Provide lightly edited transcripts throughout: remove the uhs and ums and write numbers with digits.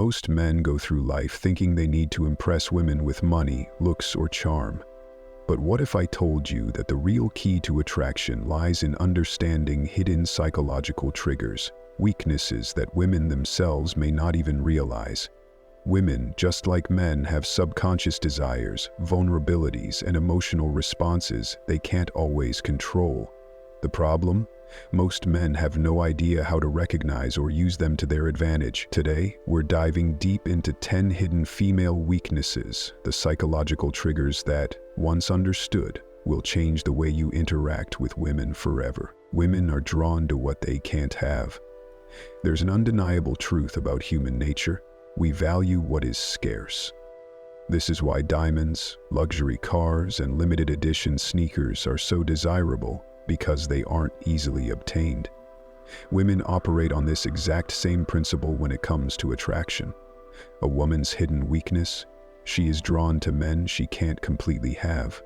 Most men go through life thinking they need to impress women with money, looks, or charm. But what if I told you that the real key to attraction lies in understanding hidden psychological triggers, weaknesses that women themselves may not even realize? Women, just like men, have subconscious desires, vulnerabilities, and emotional responses they can't always control. The problem? Most men have no idea how to recognize or use them to their advantage. Today, we're diving deep into 10 hidden female weaknesses, the psychological triggers that, once understood, will change the way you interact with women forever. Women are drawn to what they can't have. There's an undeniable truth about human nature. We value what is scarce. This is why diamonds, luxury cars, and limited edition sneakers are so desirable, because they aren't easily obtained. Women operate on this exact same principle when it comes to attraction. A woman's hidden weakness: she is drawn to men she can't completely have.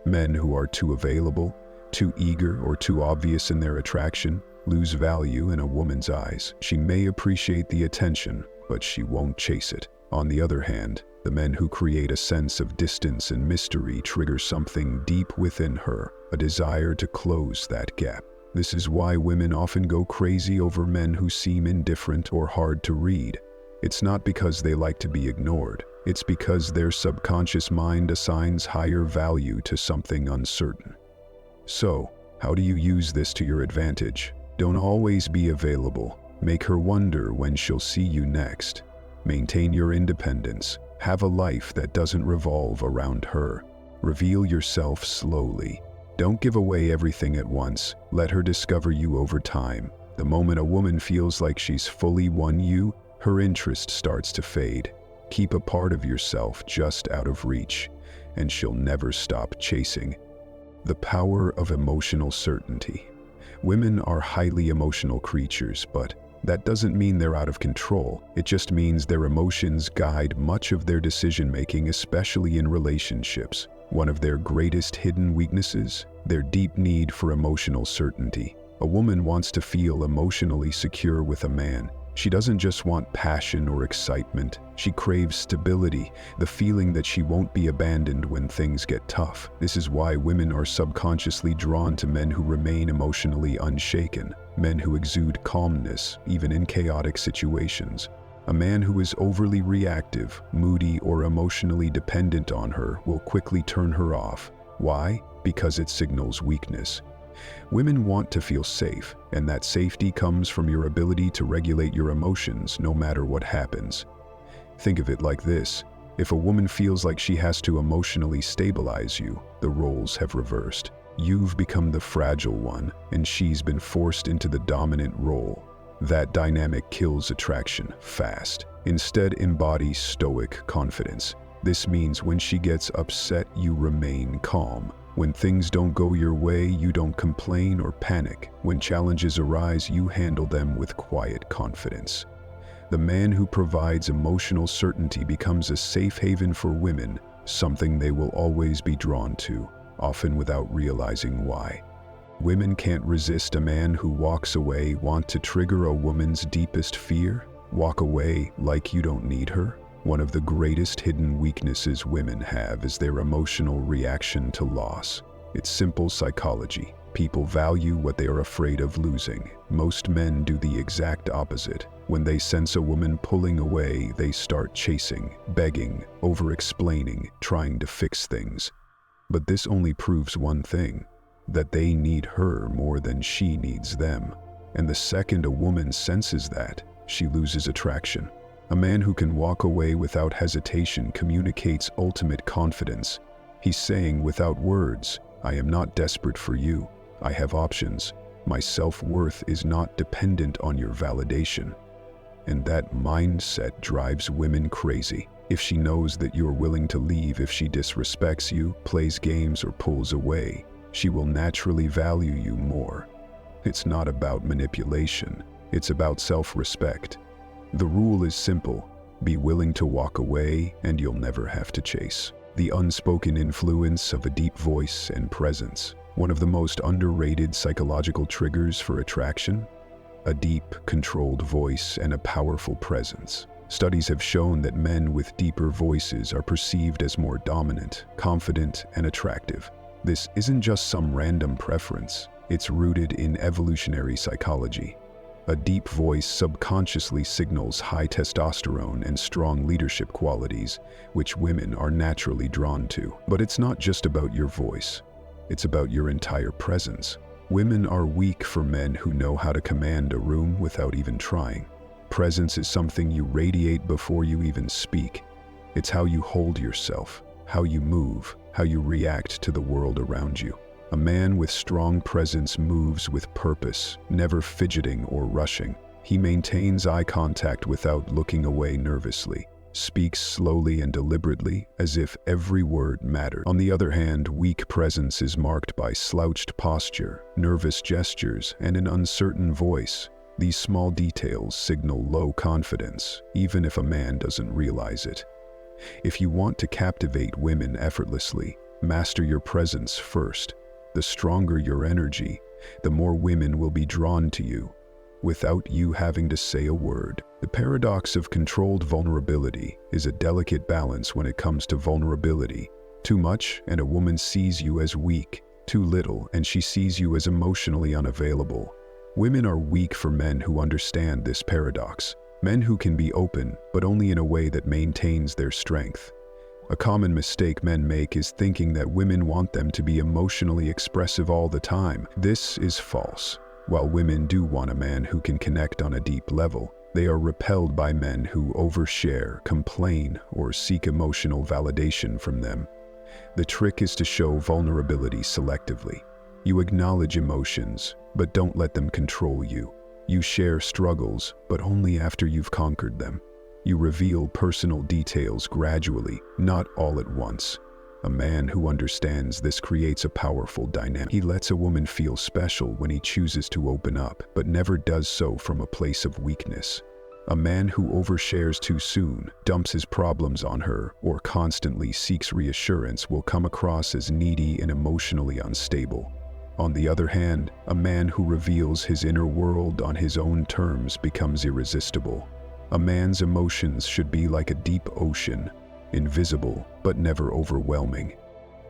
Men who are too available, too eager, or too obvious in their attraction lose value in a woman's eyes. She may appreciate the attention, but she won't chase it. On the other hand, the men who create a sense of distance and mystery trigger something deep within her, a desire to close that gap. This is why women often go crazy over men who seem indifferent or hard to read. It's not because they like to be ignored. It's because their subconscious mind assigns higher value to something uncertain. So, how do you use this to your advantage? Don't always be available. Make her wonder when she'll see you next. Maintain your independence. Have a life that doesn't revolve around her. Reveal yourself slowly. Don't give away everything at once. Let her discover you over time. The moment a woman feels like she's fully won you, her interest starts to fade. Keep a part of yourself just out of reach, and she'll never stop chasing. The power of emotional certainty. Women are highly emotional creatures, but that doesn't mean they're out of control. It just means their emotions guide much of their decision-making, especially in relationships. One of their greatest hidden weaknesses? Their deep need for emotional certainty. A woman wants to feel emotionally secure with a man. She doesn't just want passion or excitement. She craves stability, the feeling that she won't be abandoned when things get tough. This is why women are subconsciously drawn to men who remain emotionally unshaken, men who exude calmness, even in chaotic situations. A man who is overly reactive, moody, or emotionally dependent on her will quickly turn her off. Why? Because it signals weakness. Women want to feel safe, and that safety comes from your ability to regulate your emotions no matter what happens. Think of it like this: if a woman feels like she has to emotionally stabilize you, the roles have reversed. You've become the fragile one, and she's been forced into the dominant role. That dynamic kills attraction fast. Instead, embody stoic confidence. This means when she gets upset, you remain calm. When things don't go your way, you don't complain or panic. When challenges arise, you handle them with quiet confidence. The man who provides emotional certainty becomes a safe haven for women, something they will always be drawn to, often without realizing why. Women can't resist a man who walks away. Want to trigger a woman's deepest fear? Walk away like you don't need her? One of the greatest hidden weaknesses women have is their emotional reaction to loss. It's simple psychology. People value what they are afraid of losing. Most men do the exact opposite. When they sense a woman pulling away, they start chasing, begging, over-explaining, trying to fix things. But this only proves one thing: that they need her more than she needs them. And the second a woman senses that, she loses attraction. A man who can walk away without hesitation communicates ultimate confidence. He's saying without words, "I am not desperate for you. I have options. My self-worth is not dependent on your validation." And that mindset drives women crazy. If she knows that you're willing to leave if she disrespects you, plays games, or pulls away, she will naturally value you more. It's not about manipulation. It's about self-respect. The rule is simple: be willing to walk away and you'll never have to chase. The unspoken influence of a deep voice and presence. One of the most underrated psychological triggers for attraction? A deep, controlled voice and a powerful presence. Studies have shown that men with deeper voices are perceived as more dominant, confident, and attractive. This isn't just some random preference. It's rooted in evolutionary psychology. A deep voice subconsciously signals high testosterone and strong leadership qualities, which women are naturally drawn to. But it's not just about your voice. It's about your entire presence. Women are weak for men who know how to command a room without even trying. Presence is something you radiate before you even speak. It's how you hold yourself, how you move, how you react to the world around you. A man with strong presence moves with purpose, never fidgeting or rushing. He maintains eye contact without looking away nervously, speaks slowly and deliberately, as if every word mattered. On the other hand, weak presence is marked by slouched posture, nervous gestures, and an uncertain voice. These small details signal low confidence, even if a man doesn't realize it. If you want to captivate women effortlessly, master your presence first. The stronger your energy, the more women will be drawn to you, without you having to say a word. The paradox of controlled vulnerability is a delicate balance when it comes to vulnerability. Too much, and a woman sees you as weak. Too little, and she sees you as emotionally unavailable. Women are weak for men who understand this paradox. Men who can be open, but only in a way that maintains their strength. A common mistake men make is thinking that women want them to be emotionally expressive all the time. This is false. While women do want a man who can connect on a deep level, they are repelled by men who overshare, complain, or seek emotional validation from them. The trick is to show vulnerability selectively. You acknowledge emotions, but don't let them control you. You share struggles, but only after you've conquered them. You reveal personal details gradually, not all at once. A man who understands this creates a powerful dynamic. He lets a woman feel special when he chooses to open up, but never does so from a place of weakness. A man who overshares too soon, dumps his problems on her, or constantly seeks reassurance will come across as needy and emotionally unstable. On the other hand, a man who reveals his inner world on his own terms becomes irresistible. A man's emotions should be like a deep ocean, invisible but never overwhelming.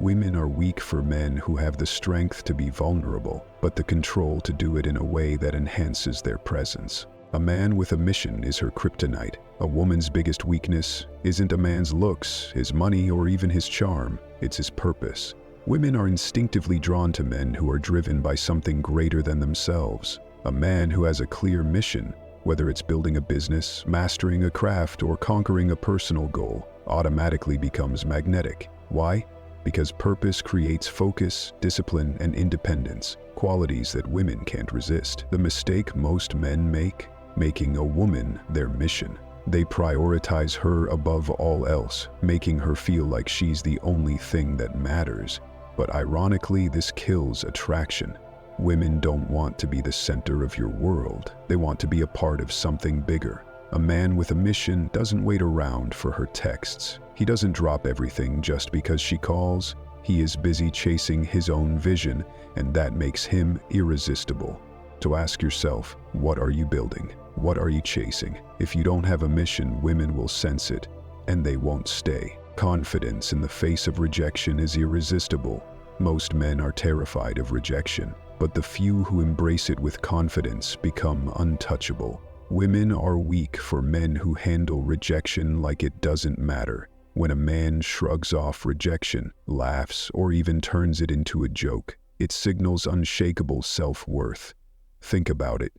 Women are weak for men who have the strength to be vulnerable, but the control to do it in a way that enhances their presence. A man with a mission is her kryptonite. A woman's biggest weakness isn't a man's looks, his money, or even his charm. It's his purpose. Women are instinctively drawn to men who are driven by something greater than themselves. A man who has a clear mission, whether it's building a business, mastering a craft, or conquering a personal goal, automatically becomes magnetic. Why? Because purpose creates focus, discipline, and independence, qualities that women can't resist. The mistake most men make, making a woman their mission. They prioritize her above all else, making her feel like she's the only thing that matters. But ironically, this kills attraction. Women don't want to be the center of your world. They want to be a part of something bigger. A man with a mission doesn't wait around for her texts. He doesn't drop everything just because she calls. He is busy chasing his own vision, and that makes him irresistible. So ask yourself, what are you building? What are you chasing? If you don't have a mission, women will sense it, and they won't stay. Confidence in the face of rejection is irresistible. Most men are terrified of rejection, but the few who embrace it with confidence become untouchable. Women are weak for men who handle rejection like it doesn't matter. When a man shrugs off rejection, laughs, or even turns it into a joke, it signals unshakable self-worth. Think about it.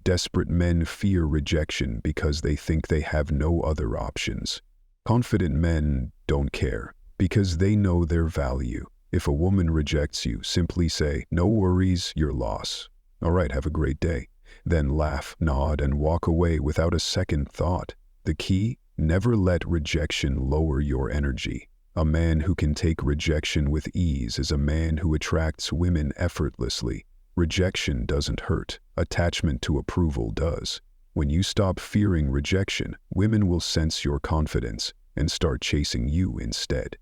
Desperate men fear rejection because they think they have no other options. Confident men don't care because they know their value. If a woman rejects you, simply say, "No worries, your loss. All right, have a great day." Then laugh, nod, and walk away without a second thought. The key? Never let rejection lower your energy. A man who can take rejection with ease is a man who attracts women effortlessly. Rejection doesn't hurt. Attachment to approval does. When you stop fearing rejection, women will sense your confidence and start chasing you instead.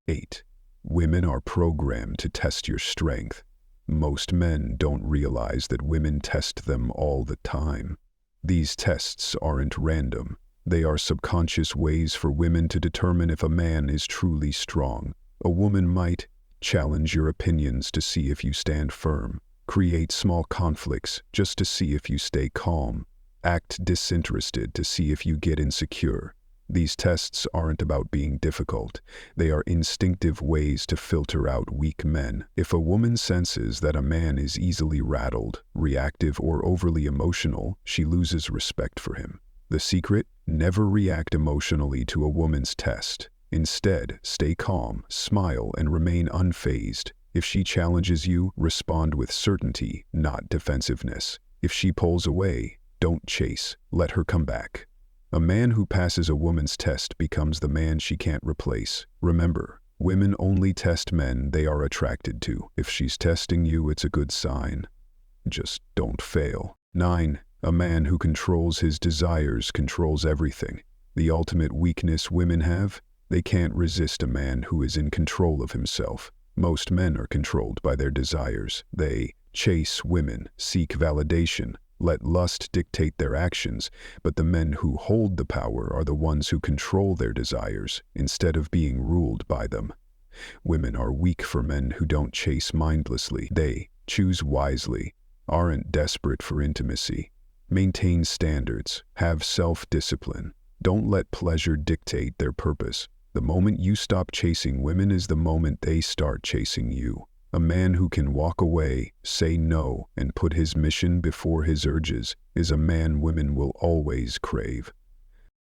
8. Women are programmed to test your strength. Most men don't realize that women test them all the time. These tests aren't random. They are subconscious ways for women to determine if a man is truly strong. A woman might challenge your opinions to see if you stand firm, create small conflicts just to see if you stay calm, act disinterested to see if you get insecure. These tests aren't about being difficult. They are instinctive ways to filter out weak men. If a woman senses that a man is easily rattled, reactive, or overly emotional, she loses respect for him. The secret? Never react emotionally to a woman's test. Instead, stay calm, smile, and remain unfazed. If she challenges you, respond with certainty, not defensiveness. If she pulls away, don't chase. Let her come back. A man who passes a woman's test becomes the man she can't replace. Remember, women only test men they are attracted to. If she's testing you, it's a good sign. Just don't fail. 9. A man who controls his desires controls everything. The ultimate weakness women have? They can't resist a man who is in control of himself. Most men are controlled by their desires. They chase women, seek validation, let lust dictate their actions, but the men who hold the power are the ones who control their desires instead of being ruled by them. Women are weak for men who don't chase mindlessly. They choose wisely, aren't desperate for intimacy. Maintain standards, have self-discipline. Don't let pleasure dictate their purpose. The moment you stop chasing women is the moment they start chasing you. A man who can walk away, say no, and put his mission before his urges is a man women will always crave.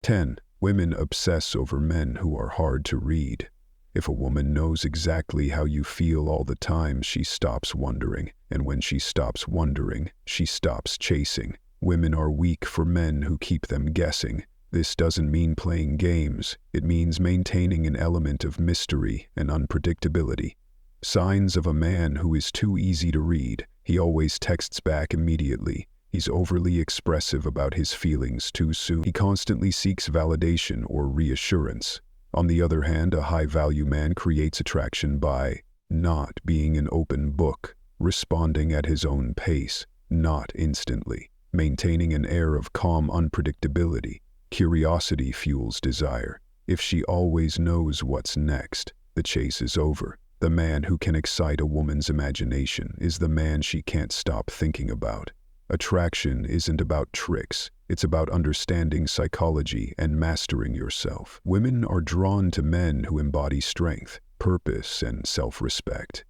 10. Women obsess over men who are hard to read. If a woman knows exactly how you feel all the time, she stops wondering, and when she stops wondering, she stops chasing. Women are weak for men who keep them guessing. This doesn't mean playing games. It means maintaining an element of mystery and unpredictability. Signs of a man who is too easy to read. He always texts back immediately. He's overly expressive about his feelings too soon. He constantly seeks validation or reassurance. On the other hand, a high-value man creates attraction by not being an open book, responding at his own pace, not instantly, maintaining an air of calm unpredictability. Curiosity fuels desire. If she always knows what's next, the chase is over. The man who can excite a woman's imagination is the man she can't stop thinking about. Attraction isn't about tricks. It's about understanding psychology and mastering yourself. Women are drawn to men who embody strength, purpose, and self-respect.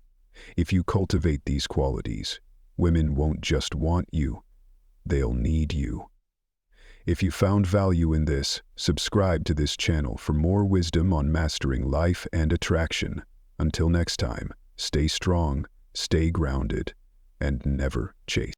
If you cultivate these qualities, women won't just want you, they'll need you. If you found value in this, subscribe to this channel for more wisdom on mastering life and attraction. Until next time, stay strong, stay grounded, and never chase.